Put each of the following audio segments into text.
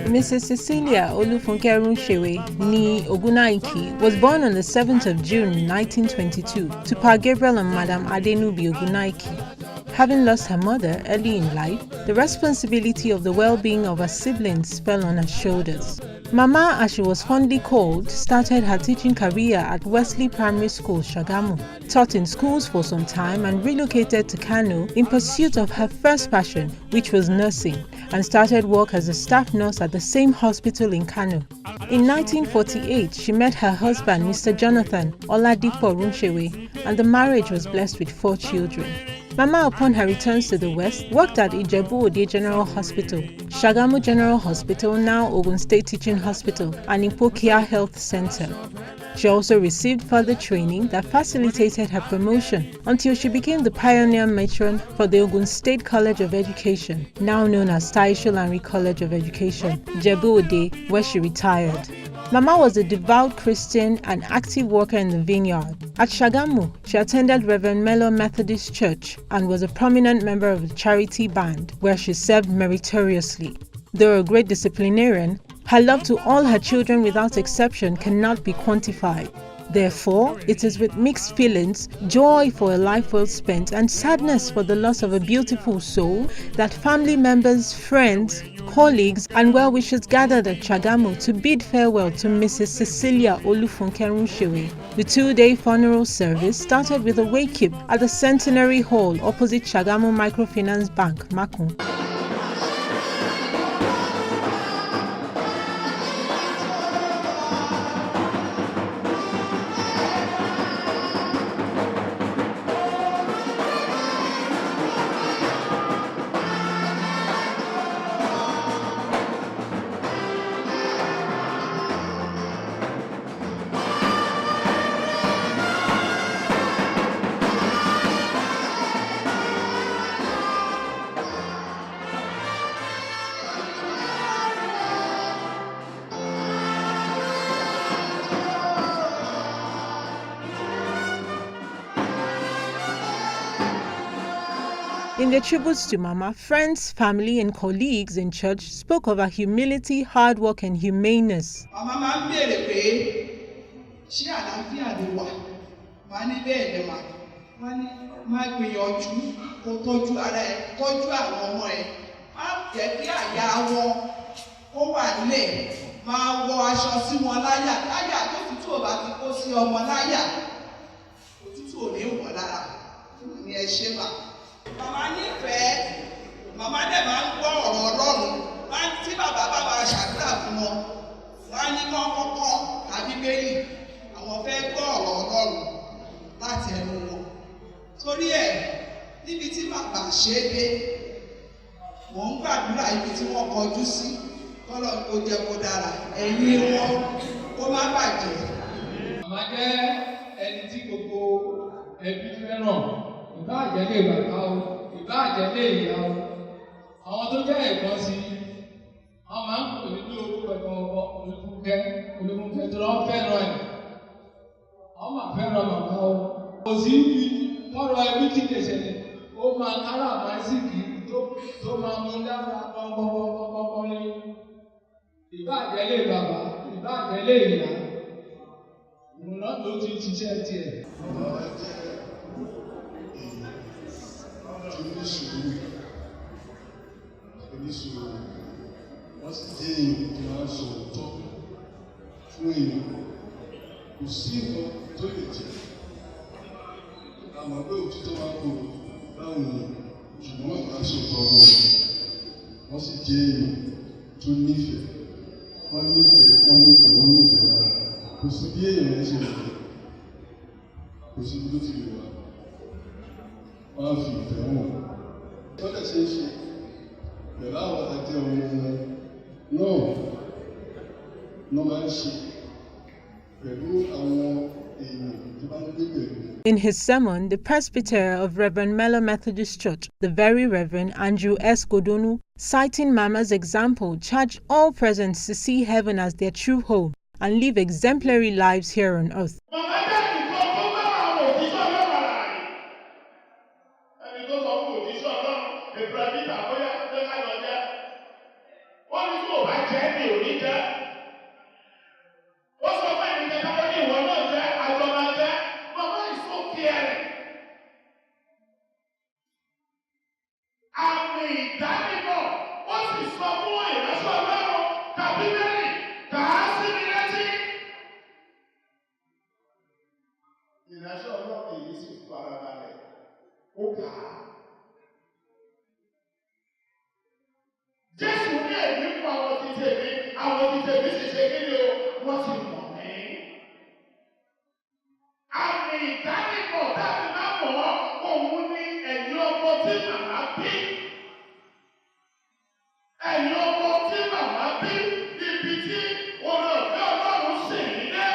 Mrs. Cecilia Olufunke Runsewe ni Ogunaiki was born on the 7th of June 1922 to Pa Gabriel and Madam Adenubi Ogunaiki. Having lost her mother early in life, the responsibility of the well-being of her siblings fell on her shoulders. Mama, as she was fondly called, started her teaching career at Wesley Primary School, Shagamu, taught in schools for some time and relocated to Kano in pursuit of her first passion, which was nursing, and started work as a staff nurse at the same hospital in Kano. In 1948, she met her husband, Mr. Jonathan Oladipo Runsewe, and the marriage was blessed with 4 children. Mama, upon her returns to the West, worked at Ijebu-Ode General Hospital, Shagamu General Hospital, now Ogun State Teaching Hospital, and Ipokia Health Center. She also received further training that facilitated her promotion until she became the pioneer matron for the Ogun State College of Education, now known as Taisho Lanri College of Education, Ijebu-Ode, where she retired. Mama was a devout Christian and active worker in the vineyard. At Shagamu, she attended Reverend Melo Methodist Church and was a prominent member of the charity band, where she served meritoriously. Though a great disciplinarian, her love to all her children without exception cannot be quantified. Therefore, it is with mixed feelings, joy for a life well spent and sadness for the loss of a beautiful soul, that family members, friends, colleagues and well-wishers gathered at Shagamu to bid farewell to Mrs. Cecilia Olufunke Runsewe. The 2-day funeral service started with a wake-up at the Centenary Hall opposite Shagamu Microfinance Bank, Makun. In their tributes to Mama, friends, family, and colleagues in church spoke of her humility, hard work, and humaneness. Mama nífẹ̀ẹ́, màmá dẹ̀ máa ń gbọ́ ọ̀rọ̀ Ọlọ́run, wọ́n tí bàbá bá máa ṣàdúrà fún wọn, wọ́n ní kọ́ kọ́kọ́ tàbí Bíbélì, àwọn fẹ́ gbọ́ ọ̀rọ̀ Ọlọ́run láti ẹnu wọn. Torí ẹ̀, níbi tí bàbá ṣe é dé, mò ń gbàdúrà ibi tí wọ́n kọjú sí, kọ́lọ̀ kó jẹ́ kó dára, ẹ̀yìn wọn kó má bàjẹ́. Màmá jẹ́ ẹni tí gbogbo ẹbí fẹ́ràn. Ìbá àjẹ́lé bàbá o, ìbá àjẹ́lé ìyá o, àwọn tó jẹ́ ẹ̀gbọ́n sí wọ́n máa ń pè ní orúkọ ẹ̀gbọ́n Olúfunke tó lọ́ fẹ́ràn ẹ̀. Wọ́n máa fẹ́ràn bàbá o. Kò sí ibi tọ́rọ ẹbí tí lè ṣẹlẹ̀, ó máa kára àmásìkì tó máa mú dára pọ́npọ́npọ́npọ́npọ́n ní. Ìbá àjẹ́lé bàbá, ìbá àjẹ́lé ìyá, òun náà ló ti ṣiṣẹ́ tiẹ̀. Oníṣòro wọ́n sì jẹ́ èèyàn tó máa ń sọ òótọ́ fún èèyàn. Kò sí nǹkan tó lè jẹ́. Àmọ́ pé òtítọ́ máa ń korò láwọn èèyàn, ṣùgbọ́n wọ́n máa ń sọ òótọ́ wọn. Wọ́n sì jẹ́ èèyàn tó nífẹ̀ẹ́. Wọ́n nífẹ̀ẹ́ lára. Kò sí bí èèyàn ṣe lè jẹ́. Kò sí bí tó ti lè wà. Wọ́n á fi ìfẹ́ wọn. Tọ́lẹ̀ ṣe é ṣe pẹ̀lú àwọn àti ọmọ náà máa ń ṣe pẹ̀lú àwọn èèyàn tó bá ń gbé pẹ̀lú. In his sermon, the presbyter of Reverend Melo Methodist Church, the Very Reverend Andrew S. Godonu, citing Mama's example, charged all present to see heaven as their true home and live exemplary lives here on earth. mi ò ní jẹ́. Ó sọ fún ẹnì kẹta ó ní ìwọ náà jẹ́ àjọ máa jẹ́. Mama is so caring. Àmì ìdánimọ̀ ó sì sọ fún ìránṣẹ́ Ọlọ́run tàbí mẹ́rin kà á sí mi létí. Ìránṣẹ́ Ọlọ́run yìí sì farabalẹ̀. Ó kà á. Jésù ní èyí fún àwọn ti tèmi sì ṣe kí ni o, wọ́n ti mọ̀ mí. Àmì ìdánimọ̀ dábì máa mọ̀ òun ní ẹ̀yin ọmọ tí màmá bí. Ẹ̀yin ọmọ tí màmá bí níbi tí oore ọ̀fẹ́ Ọlọ́run sì ń dé.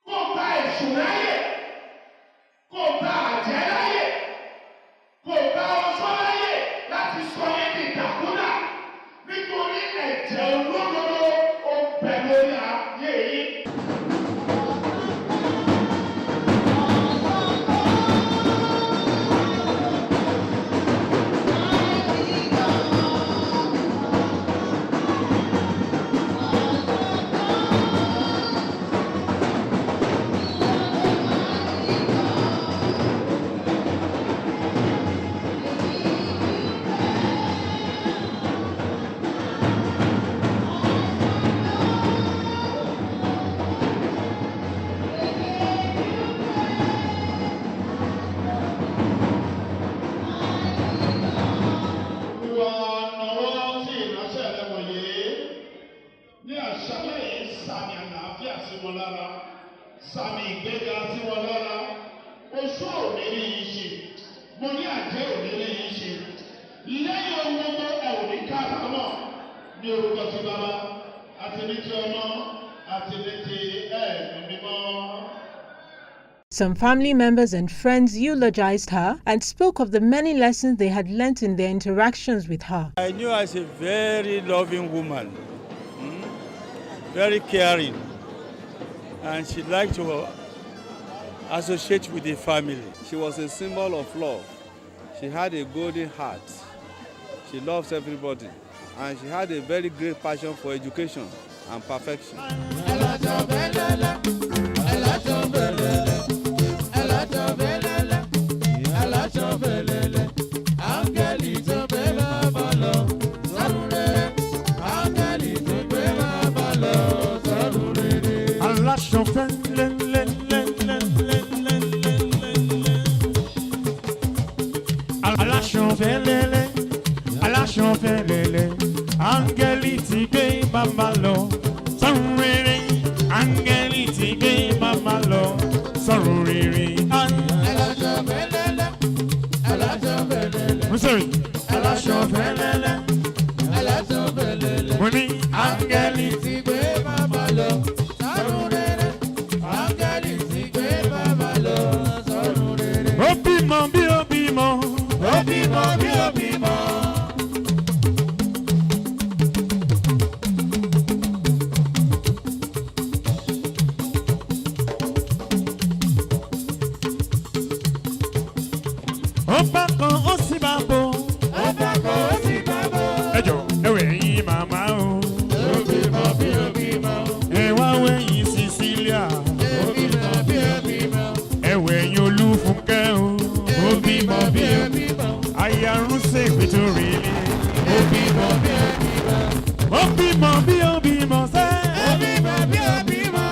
Kò gba èṣù láyè, kò gba àjẹ́ láyè, kò gba ọṣọ́ láyè láti sọ yín di ìdàkúdà nítorí ẹ̀jẹ̀ olódodo ó bẹ lórí ayé yín. Sàmì ìgbéga sí wọn lára, oṣù òní ní yìí ṣe, mo ní àjẹ́ òní ní yìí ṣe, lẹ́yìn ohun gbogbo ẹ̀ òní káàkámọ̀ ní orúkọ ti bàbá, àti ní ti ọmọ, àti ní ti ẹ̀mí mímọ́. Some family members and friends eulogized her and spoke of the many lessons they had learnt in their interactions with her. I knew her as a very loving woman, very caring, and she liked to associate with the family. She was a symbol of love. She had a golden heart. She loves everybody, and she had a very great passion for education and perfection. Angeli ti gbé bàbá lọ sọ́run rere, angeli ti gbé bàbá lọ sọ́run rere. Aláṣọ fẹ́lẹ́lẹ́, aláṣọ fẹ́lẹ́lẹ́. Sorry. Aláṣọ fẹ́lẹ́lẹ́, aláṣọ fẹ́lẹ́lẹ́. Mo ní angeli ti gbé bàbá lọ sọ́run rere, angeli ti gbé bàbá lọ sọ́run rere. Ó bímọ bí ó bímọ, ó bímọ bí ó bímọ. Cecilia, ẹ̀wẹ̀yìn Olufunke aya Runsewe tó rí ni. Ó bímọ bí ó bímọ sẹ́. Ó bímọ bí ó bímọ.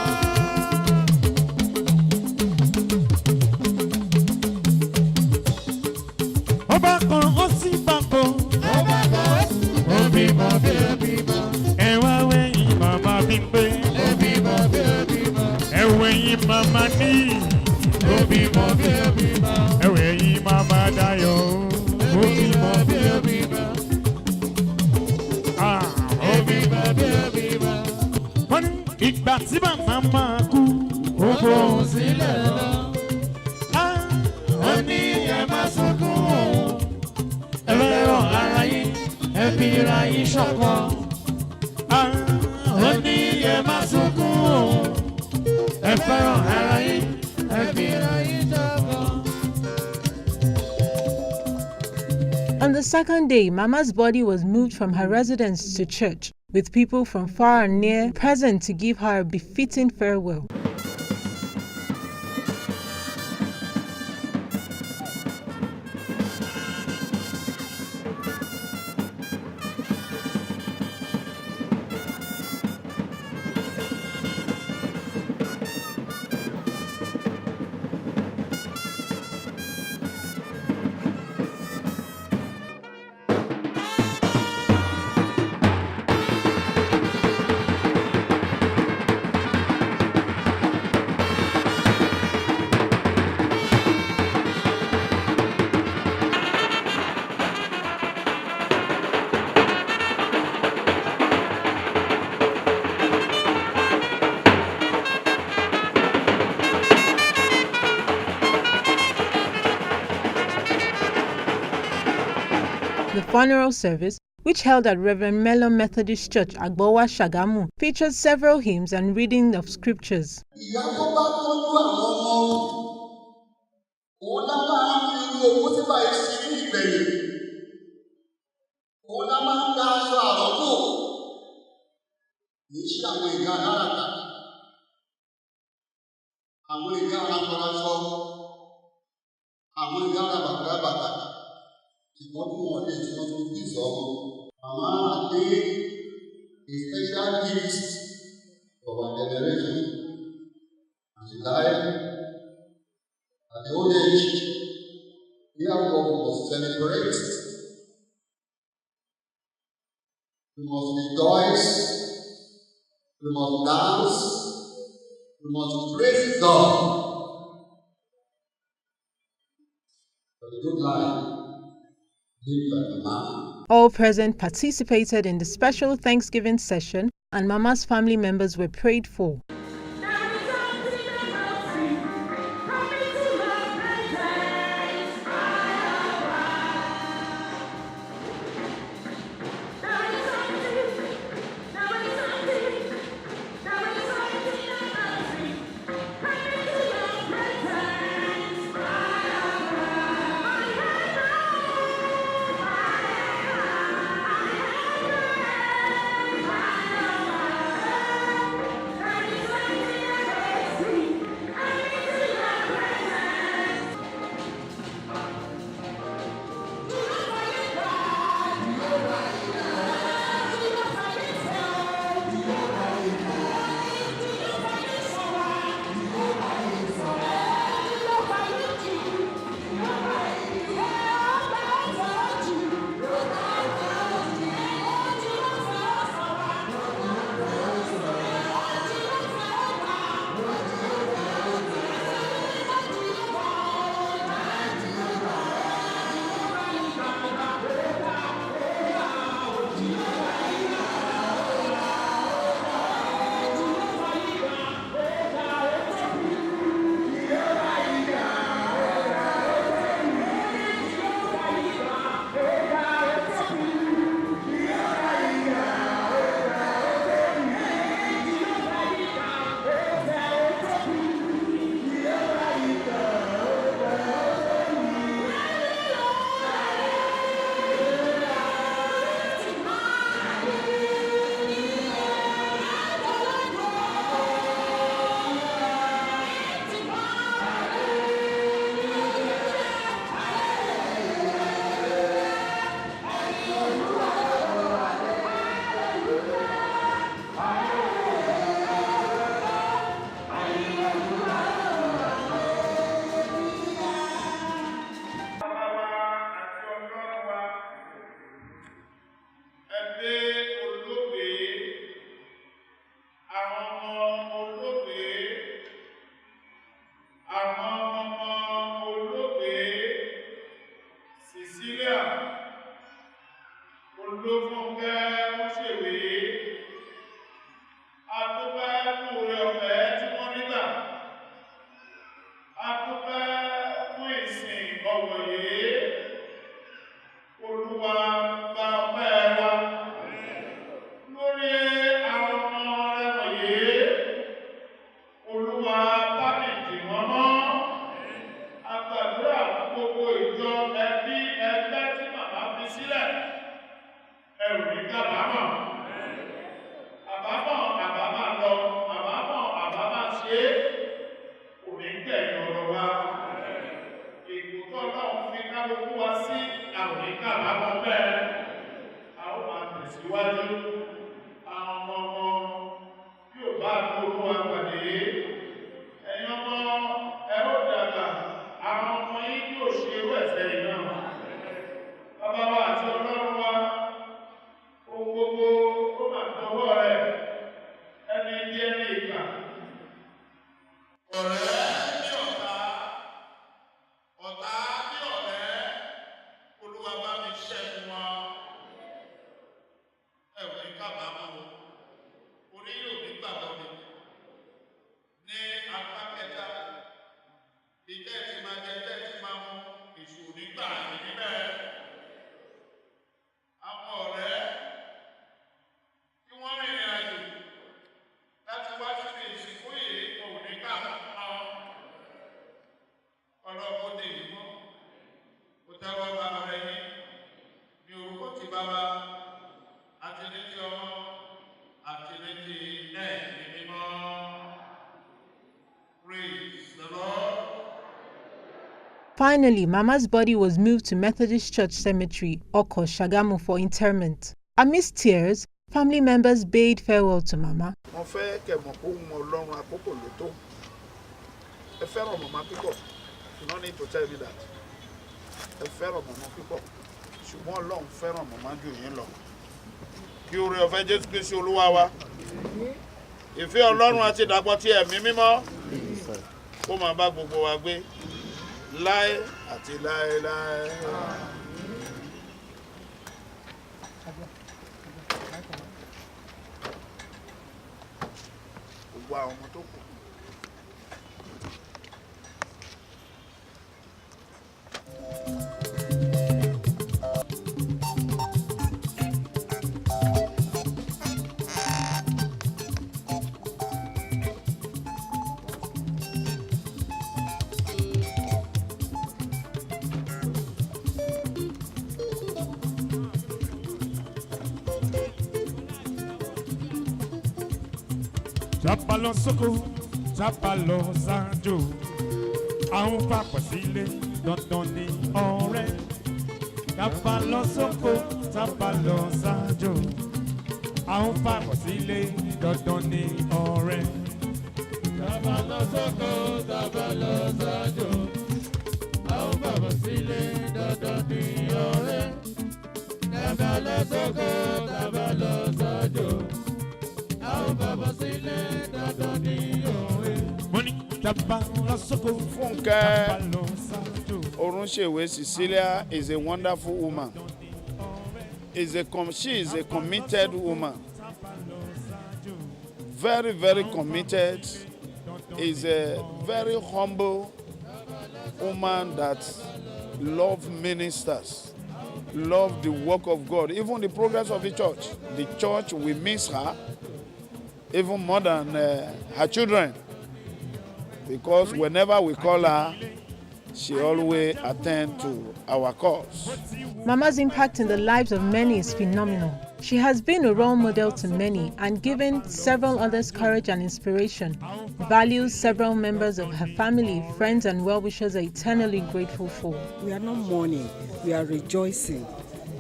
Ó bá kan ó sì bá kan. Ó bímọ bí ó bímọ. Ẹ wá wẹ̀yìn màmá Bímpé. Ó bímọ bí ó bímọ. Ẹ wẹ̀yìn màmá ní. Ó bímọ bí ó bímọ. Ẹ wẹ̀yìn màmá Dayọ̀. Ó bímọ bí ó bímọ. Ó bímọ bí ó bímọ. Wọ́n ní ìgbà tí bàbá máa kú. Ó fohùn sílẹ̀ lọ. Ó ní ẹ má sunkún òun. Ẹ fẹ́ràn ara yín. Ẹ fi ra yín ṣọ̀kan. Ó ní ẹ má sunkún òun. Ẹ fẹ́ràn ara yín. Ẹ fi ra yín ṣọ̀kan. On the the second day, Mama's body was moved from her residence to church, with people from far and near present to give her a befitting farewell. The funeral service, which held at Reverend Mellon Methodist Church, Agbowa, Shagamu, featured several hymns and reading of scriptures. Mama gave a special gift of our generation. And she died at the old age. Here we must celebrate. We must rejoice. We must dance. We must praise God for the good life lived by Mama. All present participated in the special Thanksgiving session, and Mama's family members were prayed for. There is kábàámọ̀. Àbámọ̀ àbámá lọ, àbámọ̀ àbámá ṣe é, kò ní gbẹ̀yìn ọ̀rọ̀ wa. Èkó tó Ọlọ́run fi kálukú wá sí àwọn ní kábàámọ̀ bẹ́ẹ̀. A ó máa tẹ̀síwájú. Àwọn ọmọ yóò bá gbogbo wa pàdé. Ẹ̀yin ọmọ ẹ ó dàgbà, àwọn ọmọ yín yóò ṣe irú ẹ̀sẹ̀ yìí náà. Bàbá wa àti Ọlọ́run wa, ohun gbogbo ó máa tọwọ́ rẹ̀, ẹni bí ẹni ìkà. Ọ̀rẹ́ bí ọ̀tá, ọ̀tá bí ọ̀rẹ́, Olúwa bá mi ṣẹ́gun wọn. Ẹ ò ní kábàámọ̀ o, orí yóò ní gbàgbọ́ mi. Ní apá kẹta, ìjẹ́ ti máa jẹ, ìjẹ́ ti máa mú, èṣù nígbà níbẹ̀. Àwọn ọ̀rẹ́ tí wọ́n rìnrìn àjò láti wá síbi ìsìnkú yìí kò ní kábàámọ̀. Ọlọ́run dè yìí mọ́, ó tẹ́wọ́ bá ọ̀rẹ́ yín ní orúkọ tí bàbá àti ní ti ọmọ àti ní ti ẹ̀mí mímọ́. Praise the Lord. Finally, Mama's body was moved to Methodist Church Cemetery, Oko, Shagamu for interment. Amidst tears, family members bade farewell to Mama. Mo fẹ́ kẹ́ mọ̀ pé ohun Ọlọ́run àkókò ló tó. Ẹ fẹ́ràn màmá púpọ̀. You don't need to tell me that. Ẹ fẹ́ràn màmá púpọ̀. Ṣùgbọ́n Ọlọ́run fẹ́ràn màmá jù yín lọ. Kí oore ọ̀fẹ́ Jésù Kristi Olúwa wa. Ìfẹ́ Ọlọ́run àti ìdàpọ̀ ti ẹ̀mí mímọ́. Kó máa bá gbogbo wa gbé láé àti láéláé. Gbogbo àwọn ọmọ tó kù. Chapalo soko, chapalo sanjo. Àwọn papọ̀ sílé dandan ní ọ̀rẹ́. Chapalo soko, chapalo sanjo. Àwọn papọ̀ sílé dandan ní ọ̀rẹ́. Chapalo soko, chapalo sanjo. Àwọn papọ̀ sílé dandan ní ọ̀rẹ́. Chapalo soko, chapalo sanjo. Funke Runsewe Cecilia is a wonderful woman. She is a committed woman. Very, very committed. Is a very humble woman that loves ministers, loves the work of God, even the progress of the church. The church will miss her even more than her children, because whenever we call her, she always attends to our calls. Mama's impact in the lives of many is phenomenal. She has been a role model to many and given several others courage and inspiration. Values several members of her family, friends and well-wishers are eternally grateful for. We are not mourning, we are rejoicing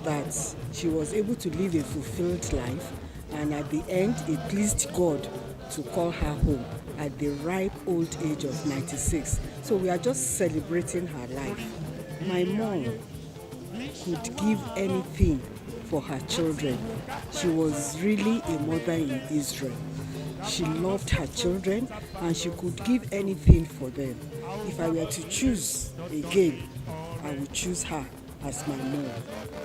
that she was able to live a fulfilled life, and at the end it pleased God to call her home at the ripe old age of 96. So we are just celebrating her life. My mom could give anything for her children. She was really a mother in Israel. She loved her children and she could give anything for them. If I were to choose again, I would choose her as my mom.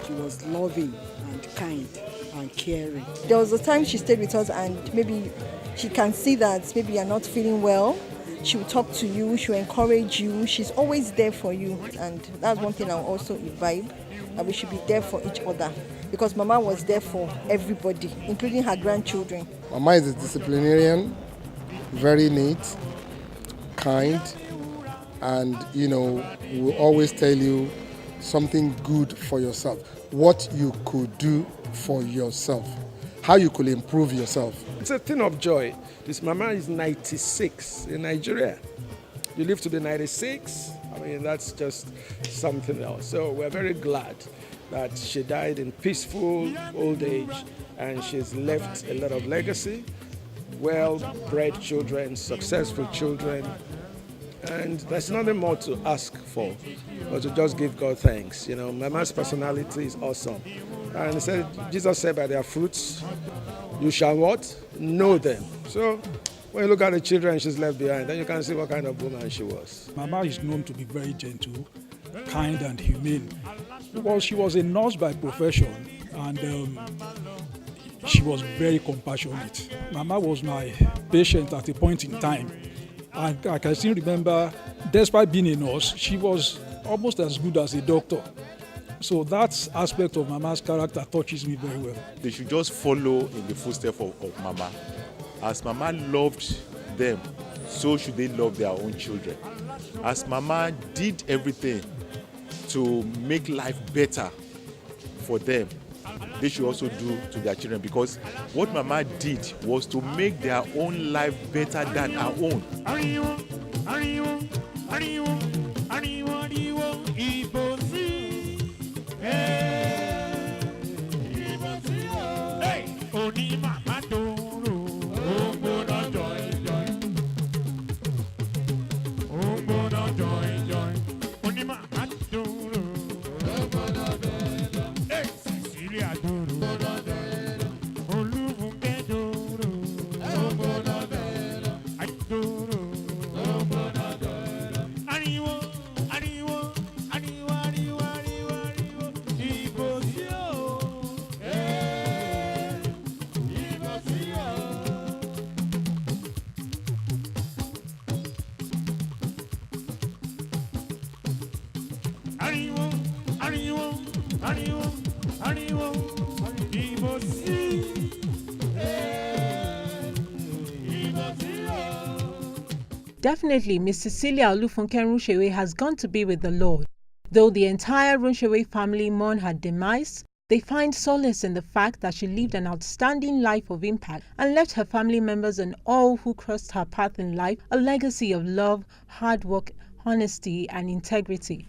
She was loving and kind and caring. There was a time she stayed with us and maybe she can see that maybe you're not feeling well. She will talk to you, she will encourage you. She's always there for you, and that's one thing I'll also imbibe, that we should be there for each other, because Mama was there for everybody, including her grandchildren. Mama is a disciplinarian, very neat, kind, and will always tell you something good for yourself, what you could do for yourself, how you could improve yourself. It's a thing of joy. This mama is 96 in Nigeria. You live to be 96, I mean, that's just something else. So we're very glad that she died in peaceful old age, and she's left a lot of legacy, well-bred children, successful children, and there's nothing more to ask for but to just give God thanks. You know, Mama's personality is awesome. And Jesus said, by their fruits, you shall what? Know them. So when you look at the children she's left behind, then you can see what kind of woman she was. Mama is known to be very gentle, kind and humane. Well, she was a nurse by profession, and she was very compassionate. Mama was my patient at a point in time. And I can still remember, despite being a nurse, she was almost as good as a doctor. So that aspect of Mama's character touches me very well. They should just follow in the footsteps of Mama. As Mama loved them, so should they love their own children. As Mama did everything to make life better for them, they should also do to their children, because what Mama did was to make their own life better than our own. Definitely, Miss Cecilia Olufunke Runsewe has gone to be with the Lord. Though the entire Runsewe family mourn her demise, they find solace in the fact that she lived an outstanding life of impact and left her family members and all who crossed her path in life a legacy of love, hard work, honesty, and integrity.